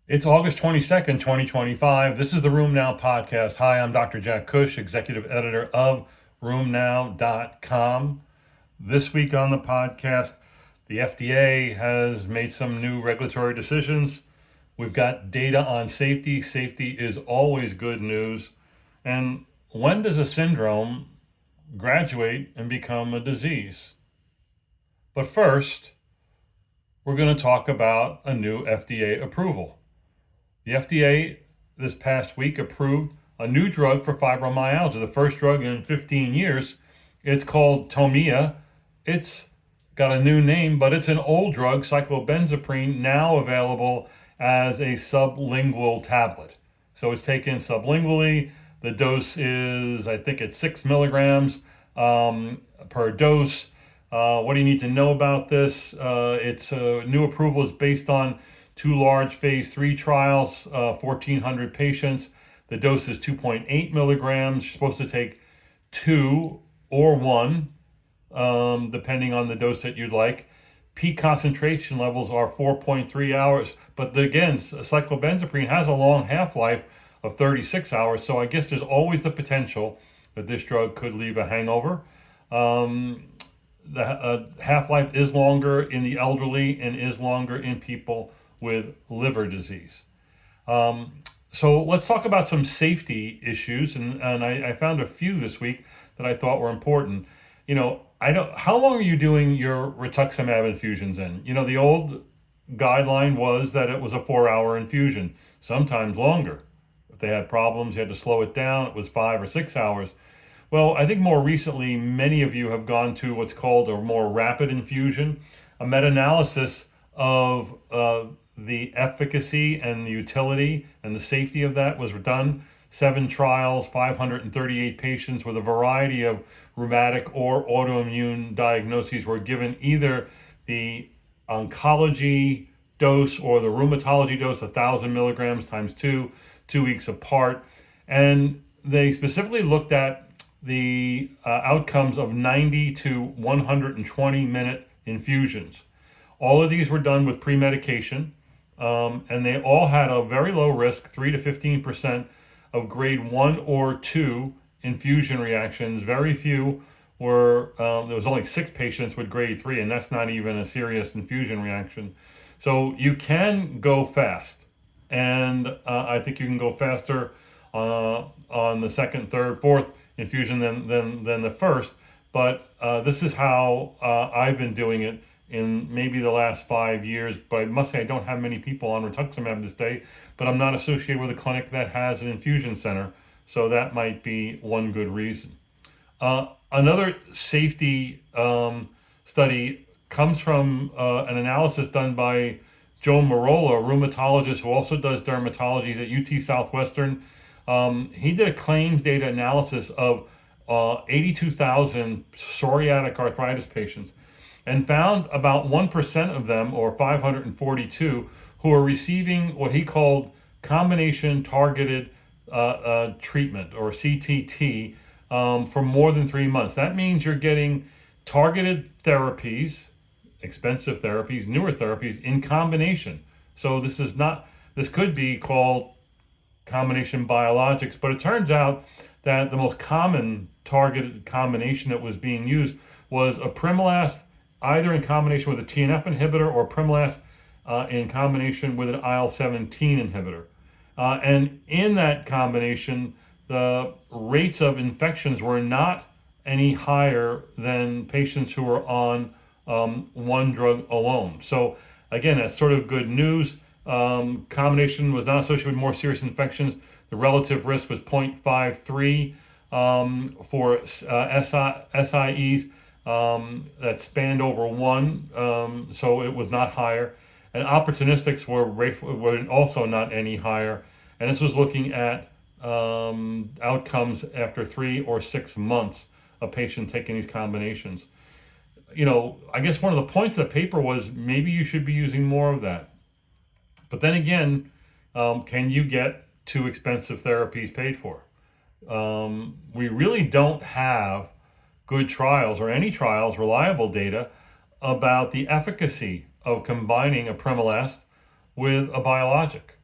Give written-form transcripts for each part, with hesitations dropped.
It's August 22nd, 2025. This is the Room Now podcast. Hi, I'm Dr. Jack Cush, executive editor of RoomNow.com. This week on the podcast, the FDA has made some new regulatory decisions. We've got data on safety. Safety is always good news. And when does a syndrome graduate and become a disease? But first, we're going to talk about a new FDA approval. The FDA this past week approved a new drug for fibromyalgia, the first drug in 15 years. It's called Tomia. It's got a new name, but it's an old drug, cyclobenzaprine, now available as a sublingual tablet. So it's taken sublingually. The dose is, I think it's 6 milligrams per dose. What do you need to know about this? Its new approval is based on two large phase 3 trials, 1,400 patients. The dose is 2.8 milligrams. You're supposed to take two or one, depending on the dose that you'd like. Peak concentration levels are 4.3 hours. But again, cyclobenzaprine has a long half-life of 36 hours. So I guess there's always the potential that this drug could leave a hangover. The half-life is longer in the elderly and is longer in people with liver disease. So let's talk about some safety issues, and I found a few this week that I thought were important. I don't. How long are you doing your rituximab infusions in? The old guideline was that it was a 4-hour infusion, sometimes longer. If they had problems, you had to slow it down. It was 5 or 6 hours. Well, I think more recently, many of you have gone to what's called a more rapid infusion. A meta-analysis of the efficacy and the utility and the safety of that was done. 7 trials, 538 patients with a variety of rheumatic or autoimmune diagnoses were given either the oncology dose or the rheumatology dose, 1,000 milligrams times 2 weeks apart. And they specifically looked at the outcomes of 90 to 120 minute infusions. All of these were done with pre-medication, and they all had a very low risk, 3 to 15% of grade 1 or 2 infusion reactions. Very few were, there was only 6 patients with grade 3, and that's not even a serious infusion reaction. So you can go fast, and I think you can go faster on the second, third, fourth infusion than the first. But this is how I've been doing it in maybe the last 5 years. But I must say I don't have many people on rituximab this day, but I'm not associated with a clinic that has an infusion center, so that might be one good reason. Another safety study comes from an analysis done by Joe Marola, a rheumatologist who also does dermatology at UT Southwestern. He did a claims data analysis of 82,000 psoriatic arthritis patients and found about 1% of them, or 542, who are receiving what he called combination targeted treatment, or CTT, for more than 3 months. That means you're getting targeted therapies, expensive therapies, newer therapies in combination. So this could be called combination biologics, but it turns out that the most common targeted combination that was being used was apremilast, either in combination with a TNF inhibitor or apremilast in combination with an IL-17 inhibitor. And in that combination, the rates of infections were not any higher than patients who were on one drug alone. So again, that's sort of good news. Combination was not associated with more serious infections. The relative risk was 0.53 for SIEs that spanned over one, so it was not higher. And opportunistics were also not any higher. And this was looking at outcomes after 3 or 6 months of patients taking these combinations. I guess one of the points of the paper was maybe you should be using more of that. But then again, can you get 2 expensive therapies paid for? We really don't have good trials or any trials, reliable data about the efficacy of combining apremilast with a biologic.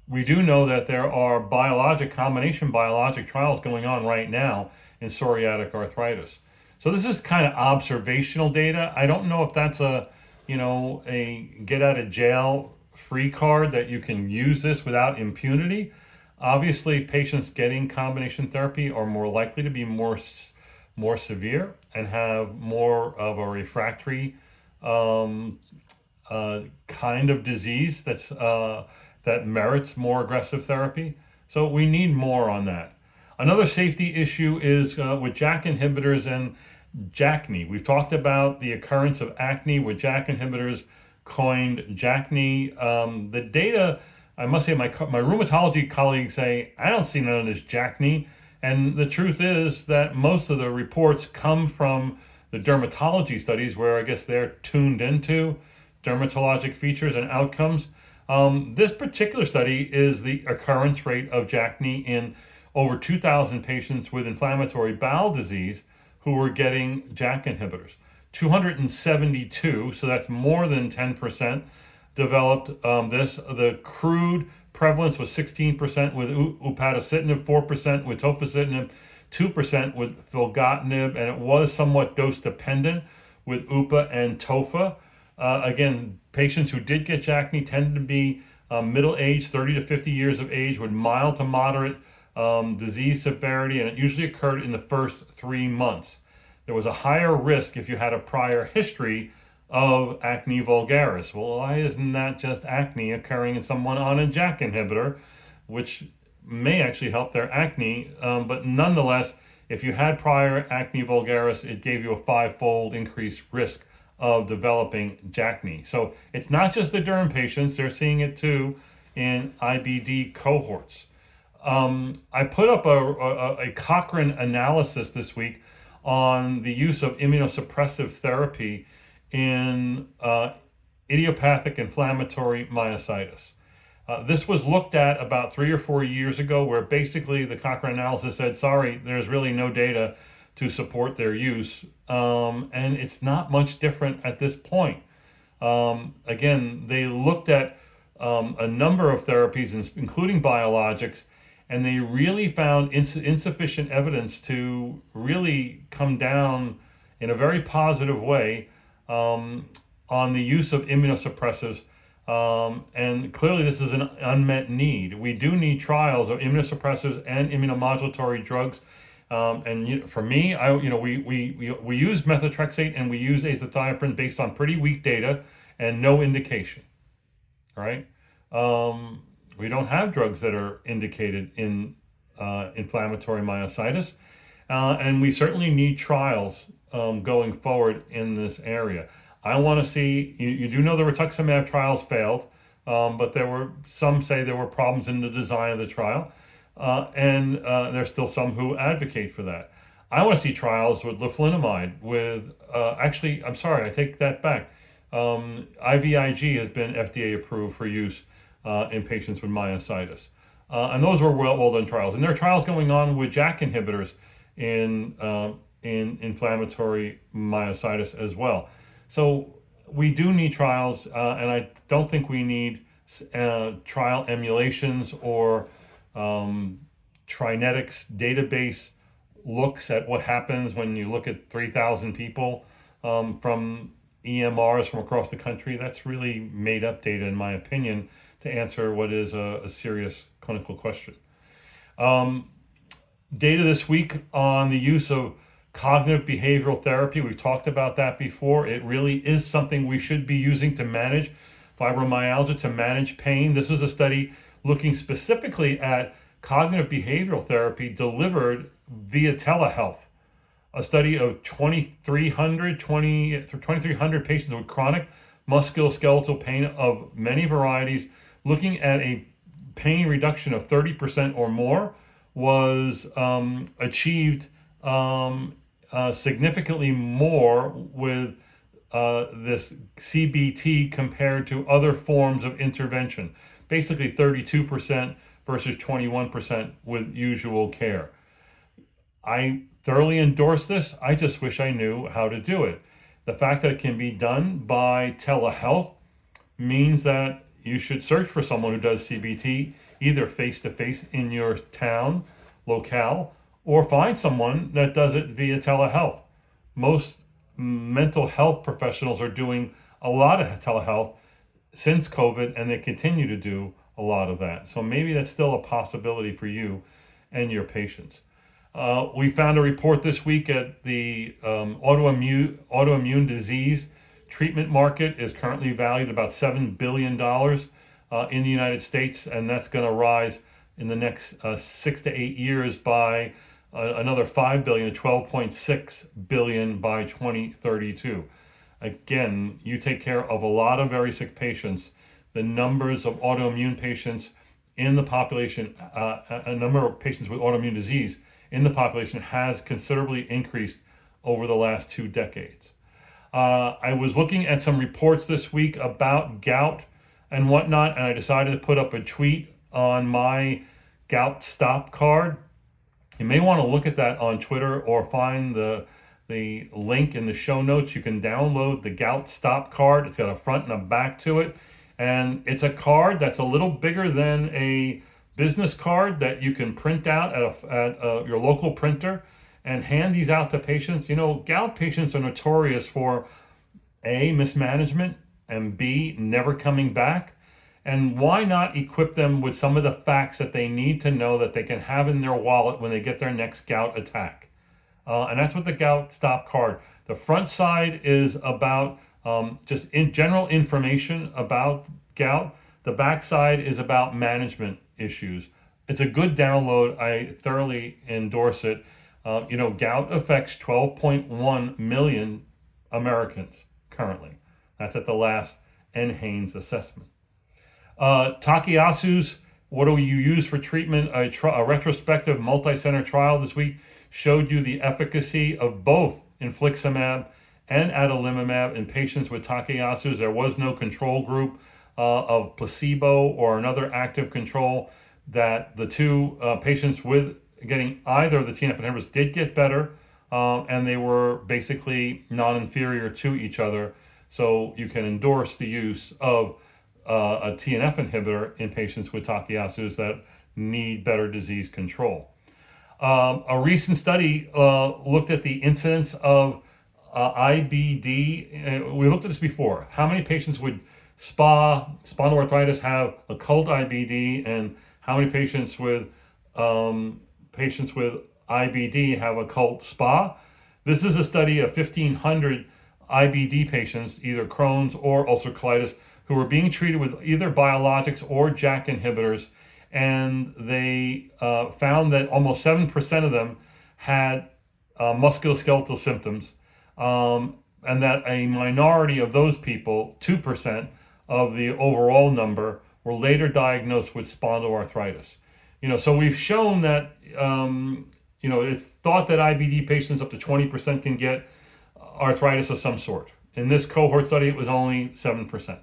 We do know that there are combination biologic trials going on right now in psoriatic arthritis. So this is kind of observational data. I don't know if that's a get out of jail free card that you can use this without impunity. Obviously, patients getting combination therapy are more likely to be more severe and have more of a refractory um, kind of disease that merits more aggressive therapy. So we need more on that. Another safety issue is with JAK inhibitors and JACNE. We've talked about the occurrence of acne with JAK inhibitors, coined JACNE. The data, I must say, my rheumatology colleagues say, I don't see none of this JACNE. And the truth is that most of the reports come from the dermatology studies where I guess they're tuned into dermatologic features and outcomes. This particular study is the occurrence rate of JACNE in over 2,000 patients with inflammatory bowel disease who were getting JAK inhibitors. 272, so that's more than 10%, developed this. The crude prevalence was 16% with upadacitinib, 4% with tofacitinib, 2% with filgotinib, and it was somewhat dose dependent with UPA and TOFA. Again, patients who did get JACNE tended to be middle age, 30 to 50 years of age, with mild to moderate disease severity, and it usually occurred in the first 3 months. There was a higher risk if you had a prior history of acne vulgaris. Well, why isn't that just acne occurring in someone on a JAK inhibitor, which may actually help their acne? But nonetheless, if you had prior acne vulgaris, it gave you a five-fold increased risk of developing JACNE. So it's not just the derm patients, they're seeing it too in IBD cohorts. I put up a Cochrane analysis this week on the use of immunosuppressive therapy in idiopathic inflammatory myositis. This was looked at about 3 or 4 years ago, where basically the Cochrane analysis said, sorry, there's really no data to support their use. And it's not much different at this point. Again, they looked at a number of therapies, including biologics, and they really found insufficient evidence to really come down in a very positive way on the use of immunosuppressives. And clearly, this is an unmet need. We do need trials of immunosuppressives and immunomodulatory drugs. And for me, we use methotrexate and we use azathioprine based on pretty weak data and no indication. All right. We don't have drugs that are indicated in inflammatory myositis, and we certainly need trials going forward in this area. I want to see. You do know the rituximab trials failed, but some say there were problems in the design of the trial, and there's still some who advocate for that. I want to see trials with leflunomide. Actually, I'm sorry, I take that back. IVIG has been FDA approved for use in patients with myositis. And those were well done trials. And there are trials going on with JAK inhibitors in inflammatory myositis as well. So we do need trials, and I don't think we need trial emulations or Trinetics database looks at what happens when you look at 3,000 people from EMRs from across the country. That's really made up data, in my opinion, to answer what is a serious clinical question. Data this week on the use of cognitive behavioral therapy. We've talked about that before. It really is something we should be using to manage fibromyalgia, to manage pain. This was a study looking specifically at cognitive behavioral therapy delivered via telehealth. A study of 2,300 patients with chronic musculoskeletal pain of many varieties, looking at a pain reduction of 30% or more, was achieved significantly more with this CBT compared to other forms of intervention. Basically 32% versus 21% with usual care. I thoroughly endorse this. I just wish I knew how to do it. The fact that it can be done by telehealth means that you should search for someone who does CBT, either face to face in your town, locale, or find someone that does it via telehealth. Most mental health professionals are doing a lot of telehealth since COVID, and they continue to do a lot of that. So maybe that's still a possibility for you and your patients. We found a report this week at the autoimmune disease treatment market is currently valued about $7 billion in the United States, and that's going to rise in the next 6 to 8 years by another $5 billion to $12.6 billion by 2032. Again, you take care of a lot of very sick patients. The numbers of autoimmune patients in the population, a number of patients with autoimmune disease in the population has considerably increased over the last 2 decades. I was looking at some reports this week about gout and whatnot, and I decided to put up a tweet on my gout stop card. You may want to look at that on Twitter or find the link in the show notes. You can download the Gout Stop card. It's got a front and a back to it. And it's a card that's a little bigger than a business card that you can print out at your local printer and hand these out to patients. You know, gout patients are notorious for A, mismanagement, and B, never coming back. And why not equip them with some of the facts that they need to know that they can have in their wallet when they get their next gout attack? And that's what the Gout Stop card. The front side is about just in general information about gout. The back side is about management issues. It's a good download. I thoroughly endorse it. Gout affects 12.1 million Americans currently. That's at the last NHANES assessment. Takayasu's What Do You Use for Treatment? A retrospective multi-center trial this week showed you the efficacy of both infliximab and adalimumab in patients with Takayasu's. There was no control group of placebo or another active control. That the two patients with getting either of the TNF inhibitors did get better, and they were basically non-inferior to each other. So you can endorse the use of a TNF inhibitor in patients with Takayasu's that need better disease control. A recent study looked at the incidence of IBD. We looked at this before. How many patients with spondyloarthritis have occult IBD, and how many patients with IBD have occult SPA? This is a study of 1,500 IBD patients, either Crohn's or ulcerative colitis, who were being treated with either biologics or JAK inhibitors, and they found that almost 7% of them had musculoskeletal symptoms, and that a minority of those people, 2% of the overall number, were later diagnosed with spondyloarthritis. So we've shown that, it's thought that IBD patients up to 20% can get arthritis of some sort. In this cohort study, it was only 7%.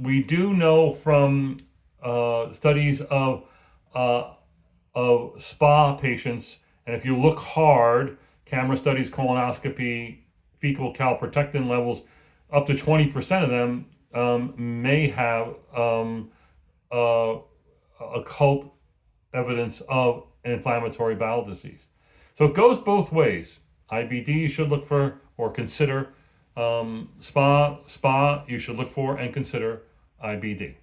We do know from studies of SPA patients, and if you look hard, camera studies, colonoscopy, fecal calprotectin levels, up to 20% of them may have occult evidence of an inflammatory bowel disease. So it goes both ways. IBD you should look for or consider. SPA you should look for and consider IBD.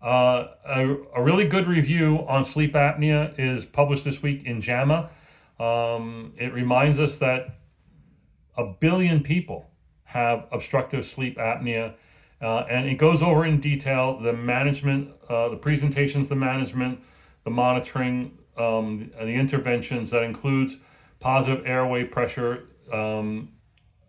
A really good review on sleep apnea is published this week in JAMA. It reminds us that 1 billion people have obstructive sleep apnea, and it goes over in detail the management, the presentations, the management, the monitoring, and the interventions that includes positive airway pressure,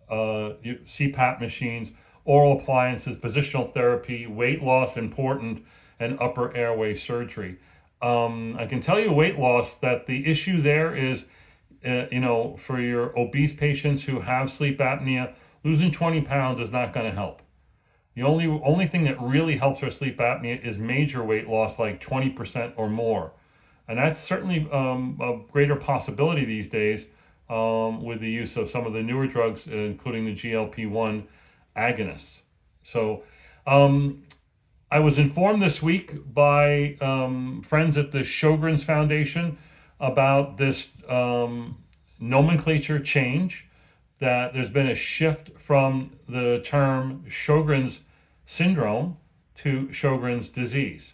CPAP machines, oral appliances, positional therapy, weight loss, important, and upper airway surgery. I can tell you weight loss that the issue there is, for your obese patients who have sleep apnea, losing 20 pounds is not going to help. The only thing that really helps our sleep apnea is major weight loss, like 20% or more. And that's certainly a greater possibility these days with the use of some of the newer drugs, including the GLP-1 agonists. So I was informed this week by friends at the Sjogren's Foundation about this nomenclature change, that there's been a shift from the term Sjogren's syndrome to Sjogren's disease.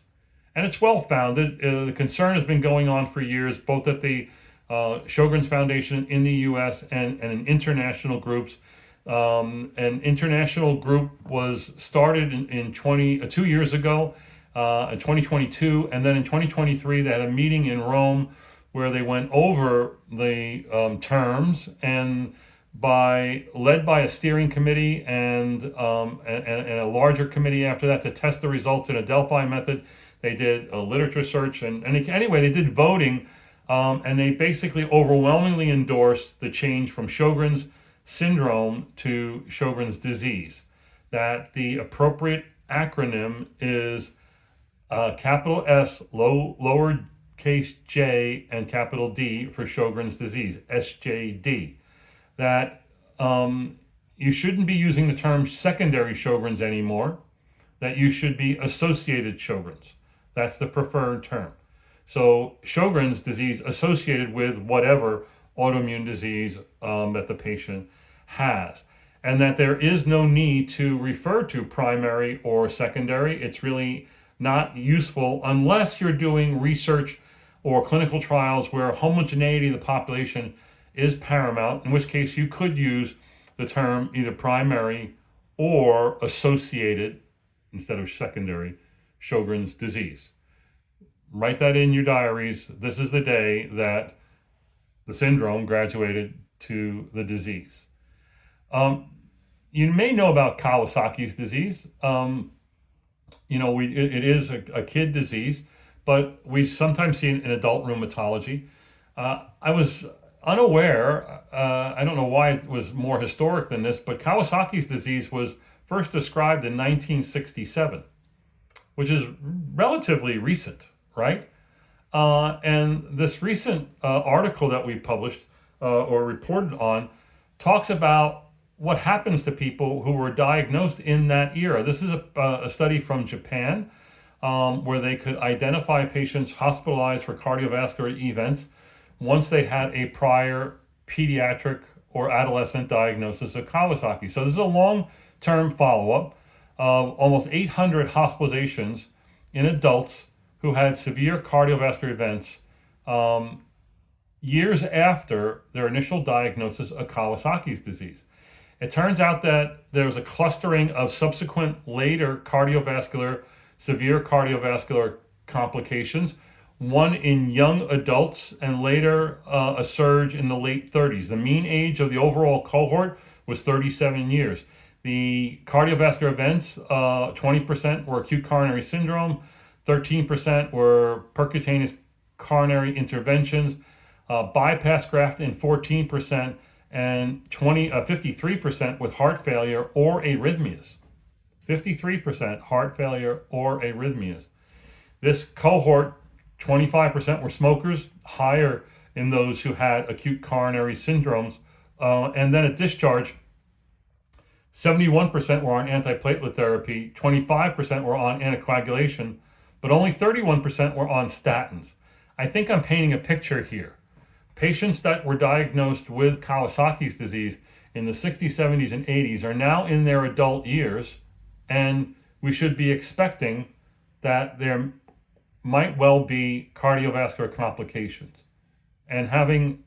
And it's well founded. The concern has been going on for years, both at the Sjogren's Foundation in the US and in international groups. An international group was started in 2 years ago, in 2022, and then in 2023 they had a meeting in Rome where they went over the terms, and led by a steering committee and a larger committee after that to test the results in a Delphi method. They did a literature search, anyway, they did voting, and they basically overwhelmingly endorsed the change from Sjogren's syndrome to Sjogren's disease. That the appropriate acronym is capital S, lowercase j, and capital D for Sjogren's disease, SJD. That you shouldn't be using the term secondary Sjogren's anymore, that you should be associated Sjogren's. That's the preferred term. So Sjogren's disease associated with whatever autoimmune disease that the patient has. And that there is no need to refer to primary or secondary. It's really not useful unless you're doing research or clinical trials where homogeneity of the population is paramount, in which case you could use the term either primary or associated instead of secondary Sjogren's disease. Write that in your diaries. This is the day that the syndrome graduated to the disease. You may know about Kawasaki's disease. It is a kid disease, but we sometimes see it in adult rheumatology. I was unaware, I don't know why it was more historic than this, but Kawasaki's disease was first described in 1967, which is relatively recent, right? And this recent article that we published or reported on talks about what happens to people who were diagnosed in that era. This is a study from Japan where they could identify patients hospitalized for cardiovascular events once they had a prior pediatric or adolescent diagnosis of Kawasaki. So this is a long-term follow-up of almost 800 hospitalizations in adults who had severe cardiovascular events years after their initial diagnosis of Kawasaki's disease. It turns out that there was a clustering of subsequent later severe cardiovascular complications, one in young adults and later a surge in the late 30s. The mean age of the overall cohort was 37 years. The cardiovascular events, 20% were acute coronary syndrome, 13% were percutaneous coronary interventions, bypass graft in 14%, and 53% with heart failure or arrhythmias. 53% heart failure or arrhythmias. This cohort, 25% were smokers, higher in those who had acute coronary syndromes. And then at discharge, 71% were on antiplatelet therapy, 25% were on anticoagulation, but only 31% were on statins. I think I'm painting a picture here. Patients that were diagnosed with Kawasaki's disease in the 60s, 70s, and 80s are now in their adult years, and we should be expecting that there might well be cardiovascular complications. And having,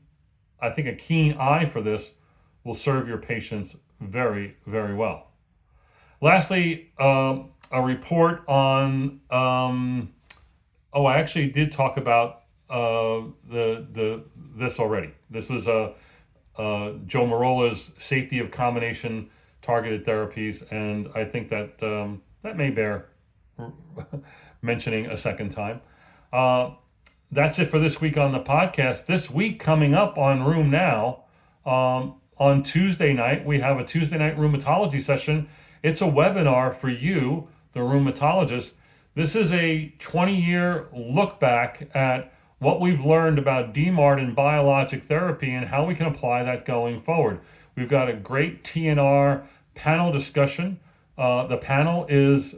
I think, a keen eye for this will serve your patients very, very well. Lastly, a report on, I actually did talk about this already. This was Joe Marola's safety of combination targeted therapies, and I think that that may bear mentioning a second time. That's it for this week on the podcast. This week coming up on Room Now, on Tuesday night, we have a Tuesday night rheumatology session. It's a webinar for you, the rheumatologist. This is a 20-year look back at what we've learned about DMARD and biologic therapy and how we can apply that going forward. We've got a great TNR panel discussion The panel is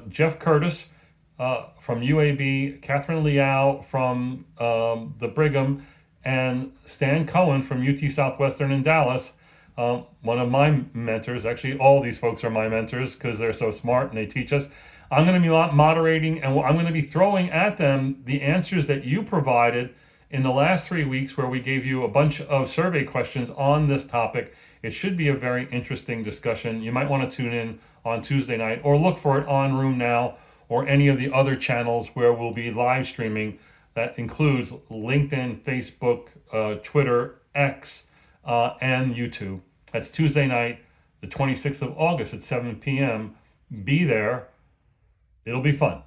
Jeff Curtis from UAB, Catherine Liao from the Brigham, and Stan Cohen from UT Southwestern in Dallas. One of my mentors. Actually, all these folks are my mentors because they're so smart and they teach us. I'm going to be moderating, and I'm going to be throwing at them the answers that you provided in the last 3 weeks, where we gave you a bunch of survey questions on this topic. It should be a very interesting discussion. You might want to tune in on Tuesday night, or look for it on Room Now or any of the other channels where we'll be live streaming. That includes LinkedIn, Facebook, Twitter, X, and YouTube. That's Tuesday night, the 26th of August at 7 p.m. Be there. It'll be fun.